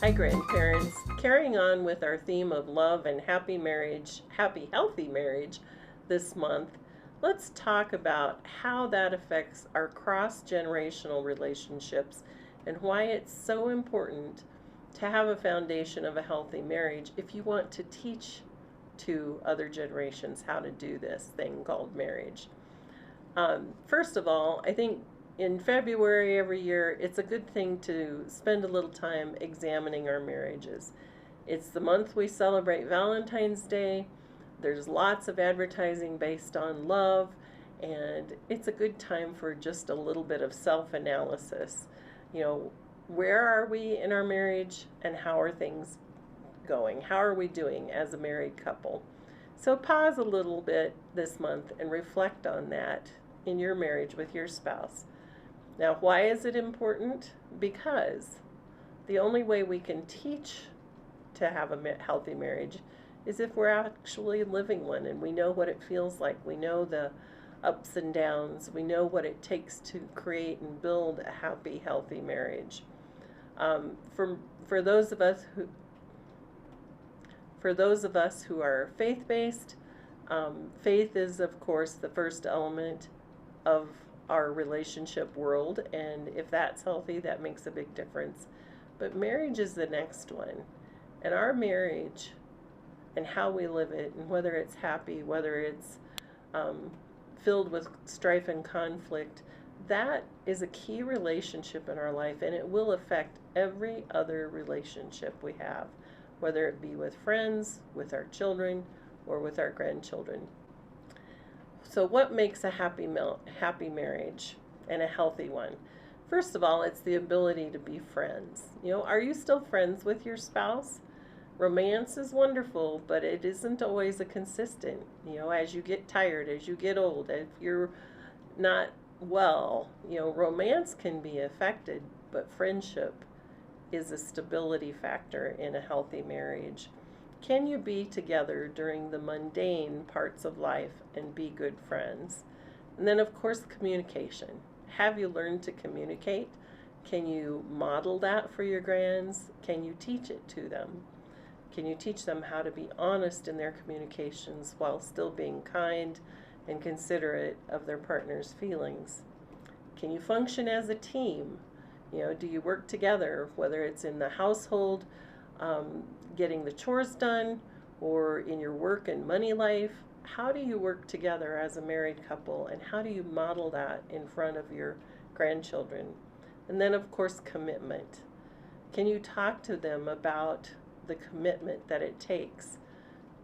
Hi, grandparents. Carrying on with our theme of love and happy marriage, happy, healthy marriage this month, let's talk about how that affects our cross generational relationships and why it's so important to have a foundation of a healthy marriage if you want to teach to other generations how to do this thing called marriage. First of all, I think in February every year, it's a good thing to spend a little time examining our marriages. It's the month we celebrate Valentine's Day. There's lots of advertising based on love, and it's a good time for just a little bit of self-analysis. You know, where are we in our marriage and how are things going? How are we doing as a married couple? So pause a little bit this month and reflect on that in your marriage with your spouse. Now, why is it important? Because the only way we can teach to have a healthy marriage is if we're actually living one and we know what it feels like. We know the ups and downs. We know what it takes to create and build a happy, healthy marriage. For those of us who are faith-based, faith is, of course, the first element of our relationship world, and if that's healthy, that makes a big difference. But marriage is the next one, and our marriage and how we live it, and whether it's happy, whether it's filled with strife and conflict, that is a key relationship in our life, and it will affect every other relationship we have, whether it be with friends, with our children, or with our grandchildren. So what makes a happy marriage and a healthy one? First of all, it's the ability to be friends. You know, are you still friends with your spouse? Romance is wonderful, but it isn't always a consistent. You know, as you get tired, as you get old, if you're not well, you know, romance can be affected, but friendship is a stability factor in a healthy marriage. Can you be together during the mundane parts of life and be good friends? And then, of course, communication. Have you learned to communicate? Can you model that for your grands? Can you teach it to them? Can you teach them how to be honest in their communications while still being kind and considerate of their partner's feelings? Can you function as a team? You know, do you work together, whether it's in the household, getting the chores done, or in your work and money life? How do you work together as a married couple, and how do you model that in front of your grandchildren? And then, of course, commitment. Can you talk to them about the commitment that it takes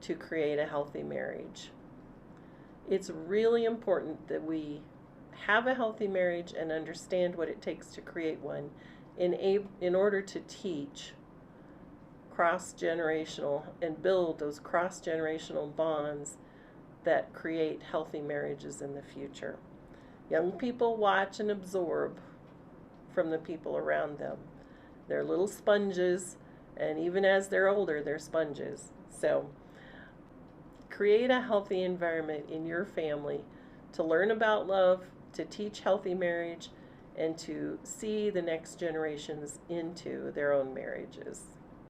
to create a healthy marriage? It's really important that we have a healthy marriage and understand what it takes to create one in order to teach cross-generational and build those cross-generational bonds that create healthy marriages in the future. Young people watch and absorb from the people around them. They're little sponges, and even as they're older, they're sponges. So create a healthy environment in your family to learn about love, to teach healthy marriage, and to see the next generations into their own marriages.